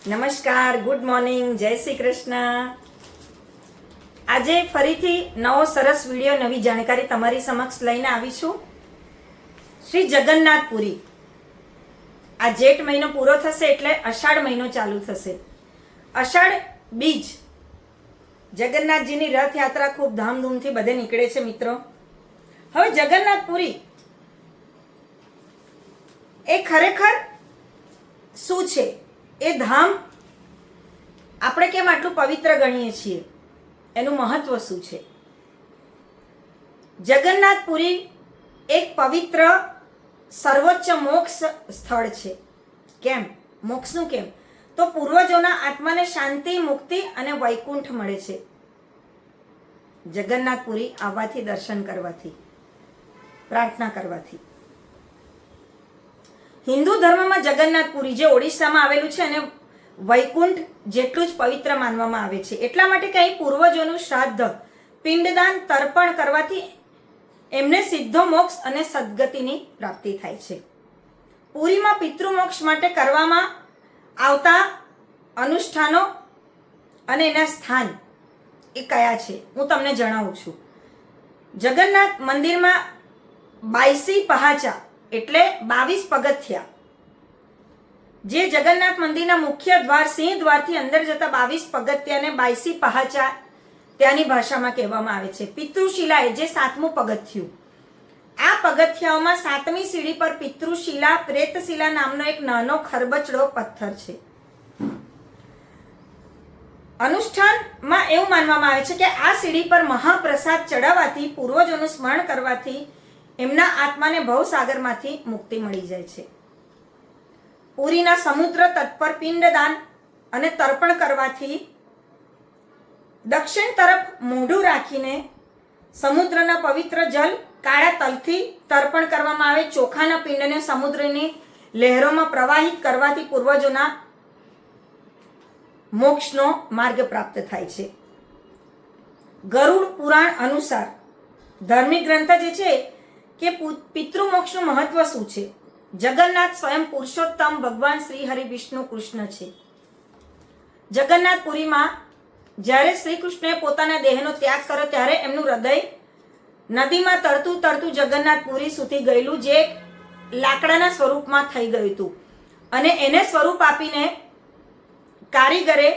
નમસ્કાર, good morning, જય શ્રી કૃષ્ણ. આજે ફરીથી નવો સરસ વિડીયો, નવી જાણકારી તમારી સમક્ષ લઈને આવી છું. શ્રી જગન્નાથપુરી. આ જેઠ મહિનો પૂરો થશે એટલે અષાઢ મહિનો ચાલુ થશે. અષાઢ બીજ, જગન્નાથજીની રથયાત્રા ખૂબ ધામધૂમથી બધે નીકળે છે મિત્રો. હવે જગન્નાથપુરી એ ખરેખર શું છે? એ ધામ આપણે કેમ આટલું પવિત્ર ગણીએ છીએ? એનું મહત્વ શું છે? જગન્નાથપુરી એક પવિત્ર સર્વોચ્ચ મોક્ષ સ્થળ છે. કેમ? મોક્ષનું કેમ? તો પૂર્વજોના આત્માને શાંતિ, મુક્તિ અને વૈકુંઠ મળે છે જગન્નાથપુરી આવવાથી, દર્શન કરવાથી, પ્રાર્થના કરવાથી. હિન્દુ ધર્મમાં જગન્નાથપુરી જે ઓડિશામાં આવેલું છે અને વૈકુંઠ જેટલું જ પવિત્ર માનવામાં આવે છે. એટલા માટે કે અહીં પૂર્વજોનું શ્રાદ્ધ, પિંડદાન, તર્પણ કરવાથી એમને સિદ્ધો મોક્ષ અને સદગતિની પ્રાપ્તિ થાય છે. પુરીમાં પિતૃમોક્ષ માટે કરવામાં આવતા અનુષ્ઠાનો અને એના સ્થાન એ કયા છે હું તમને જણાવું છું. જગન્નાથ મંદિરમાં 22 પહાચા એટલે 22 પગથિયા, જે જગન્નાથ મંદિરના મુખ્ય દ્વાર સિંહ દ્વારથી અંદર જતા 22 પગથિયાને 22 પહાચા ત્યાંની ભાષામાં કહેવામાં આવે છે. પિતૃશિલા જે 7મું પગથિયું. આ પગથિયાઓમાં 7મી સીડી પર પિતૃશિલા, પ્રેતશિલા નામનો એક નાનો ખરબચડો પથ્થર છે. અનુષ્ઠાનમાં એવું માનવામાં આવે છે કે આ સીડી પર મહાપ્રસાદ ચડાવવાથી, પૂર્વજોનું સ્મરણ કરવાથી એમના આત્માને ભવસાગરમાંથી મુક્તિ મળી જાય છે. પુરીના સમુદ્ર તટ પર પિંડદાન અને તર્પણ કરવાથી દક્ષિણ તરફ મોઢું રાખીને સમુદ્રના પવિત્ર જલ કાળા તલથી તર્પણ કરવામાં આવે. ચોખાના પિંડને સમુદ્રની લહેરોમાં પ્રવાહિત કરવાથી પૂર્વજોના મોક્ષનો માર્ગ પ્રાપ્ત થાય છે. ગરુડ પુરાણ અનુસાર ધાર્મિક ગ્રંથ જે છે કે પિતૃમોક્ષનું મહત્વ શું છે? જગન્નાથ સ્વયં પુરુષોત્તમ ભગવાન શ્રી હરિ વિષ્ણુ કૃષ્ણ છે. જગન્નાથપુરીમાં જ્યારે શ્રી કૃષ્ણએ પોતાના દેહનો ત્યાગ કર્યો ત્યારે એમનું હૃદય નદીમાં તરતું તરતું જગન્નાથપુરી સુધી ગયેલું, જે લાકડાના સ્વરૂપમાં થઈ ગયું હતું. અને એને સ્વરૂપ આપીને કારીગરે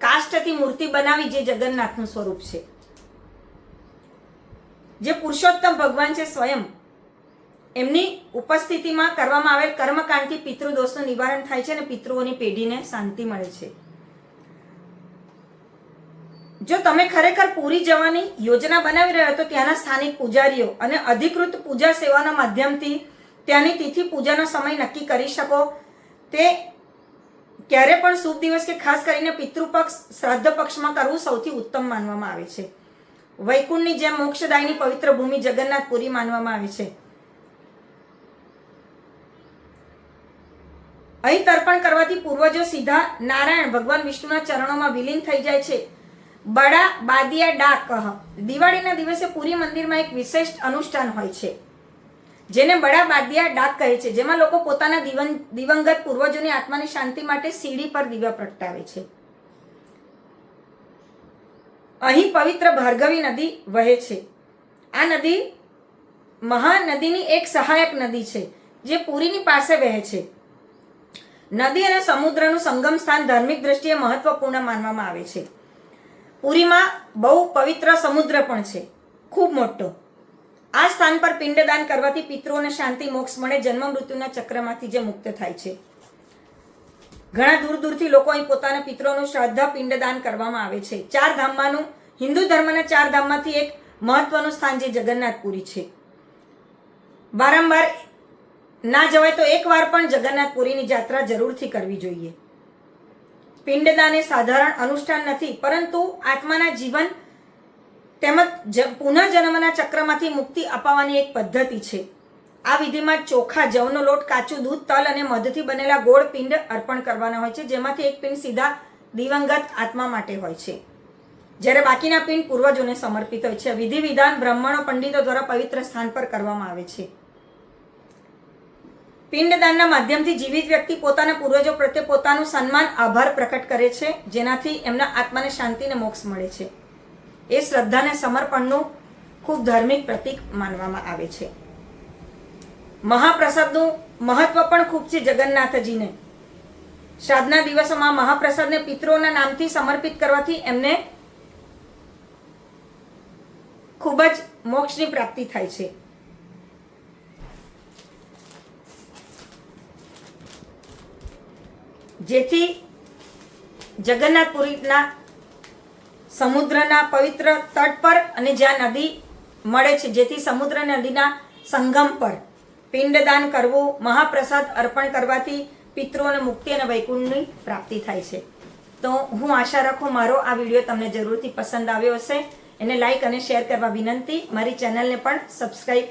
કાષ્ઠથી મૂર્તિ બનાવી, જે જગન્નાથનું સ્વરૂપ છે, જે પુરુષોત્તમ ભગવાન છે સ્વયં. એમની ઉપસ્થિતિમાં કરવામાં આવેલ કર્મકાંડથી પિતૃદોષનું નિવારણ થાય છે અને પિતૃઓની પેઢીને શાંતિ મળે છે. જો તમે ખરેખર પુરી જવાની યોજના બનાવી રહ્યા તો ત્યાંના સ્થાનિક પૂજારીઓ અને અધિકૃત પૂજા સેવાના માધ્યમથી ત્યાંની તિથિ, પૂજાનો સમય નક્કી કરી શકો. તે ક્યારે પણ શુભ દિવસ કે ખાસ કરીને પિતૃપક્ષ, શ્રાદ્ધ પક્ષમાં કરવું સૌથી ઉત્તમ માનવામાં આવે છે. વૈકુંઠની જેમ મોક્ષદાયની પવિત્ર ભૂમિ જગન્નાથપુરી માનવામાં આવે છે. અહીં તર્પણ કરવાથી પૂર્વજો સીધા નારાયણ ભગવાન વિષ્ણુના ચરણોમાં વિલીન થઈ જાય છે. બડા બાદિયા ડાક. દિવાળીના દિવસે પુરી મંદિરમાં એક વિશેષ અનુષ્ઠાન હોય છે જેને બડા બાદિયા ડાક કહે છે, જેમાં લોકો પોતાના દિવંગત પૂર્વજોની આત્માની શાંતિ માટે સીડી પર દીવા પ્રગટાવે છે. અહીં પવિત્ર ભાર્ગવી નદી વહે છે. આ નદી મહાનદીની એક સહાયક નદી છે જે પુરીની પાસે વહે છે. નદી અને સમુદ્રનું સંગમ સ્થાન ધાર્મિક દ્રષ્ટિએ મહત્વપૂર્ણ માનવામાં આવે છે. પુરીમાં બહુ પવિત્ર સમુદ્ર પણ છે, ખૂબ મોટો. આ સ્થાન પર પિંડદાન કરવાથી પિતૃઓને શાંતિ, મોક્ષ મળે, જન્મ મૃત્યુના ચક્રમાંથી જે મુક્ત થાય છે. ઘણા દૂર દૂરથી લોકો અહીં પોતાના પિતૃઓનું શ્રાદ્ધ, પિંડદાન કરવામાં આવે છે. 4 ધામમાંનું, હિન્દુ ધર્મના 4 ધામમાંથી એક મહત્વનું સ્થાન જે જગન્નાથપુરી છે. વારંવાર ના જવાય તો એકવાર પણ જગન્નાથપુરીની યાત્રા જરૂરથી કરવી જોઈએ. પિંડદાન એ સાધારણ અનુષ્ઠાન નથી, પરંતુ આત્માના જીવન તેમજ પુનઃજન્મના ચક્રમાંથી મુક્તિ અપાવવાની એક પદ્ધતિ છે. આ વિધિમાં ચોખા, જવનો લોટ, કાચું દૂધ, તલ અને મધથી બનેલા ગોળ પિંડ અર્પણ કરવાના હોય છે, જેમાંથી એક પિંડ સીધા દિવંગત આત્મા માટે હોય છે, જ્યારે બાકીના પિંડ પૂર્વજોને સમર્પિત હોય છે. વિધિ વિધાન બ્રાહ્મણો, પંડિતો દ્વારા પવિત્ર સ્થાન પર કરવામાં આવે છે. પિંડદાનના માધ્યમથી જીવિત વ્યક્તિ પોતાના પૂર્વજો પ્રત્યે પોતાનું સન્માન આભાર પ્રકટ કરે છે, જેનાથી એમના આત્માને શાંતિ અને મોક્ષ મળે છે. એ શ્રદ્ધા અને સમર્પણનું ખૂબ ધાર્મિક પ્રતીક માનવામાં આવે છે. મહાપ્રસાદનું મહત્વ પણ ખૂબ છે. જગન્નાથજીને શ્રાદ્ધના દિવસોમાં મહાપ્રસાદને પિતૃઓના નામથી સમર્પિત કરવાથી એમને ખૂબ જ મોક્ષની પ્રાપ્તિ થાય છે. જેથી જગન્નાથપુરીના સમુદ્રના પવિત્ર તટ પર અને જ્યાં નદી મળે છે, જેથી સમુદ્ર નદીના સંગમ પર પિંડદાન કરવું, મહાપ્રસાદ અર્પણ કરવાથી પિતૃઓને મુક્તિ અને વૈકુંઠની પ્રાપ્તિ થાય છે. તો હું આશા રાખું મારો આ વિડીયો તમને જરૂરથી પસંદ આવ્યો હશે. એને લાઈક અને શેર કરવા વિનંતી. મારી ચેનલને પણ સબસ્ક્રાઈબ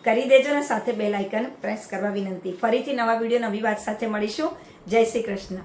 કરી દેજો અને સાથે બેલ આઇકન પ્રેસ કરવા વિનંતી. ફરીથી નવા વિડીયો નવી વાત સાથે મળીશું. જય શ્રી કૃષ્ણ.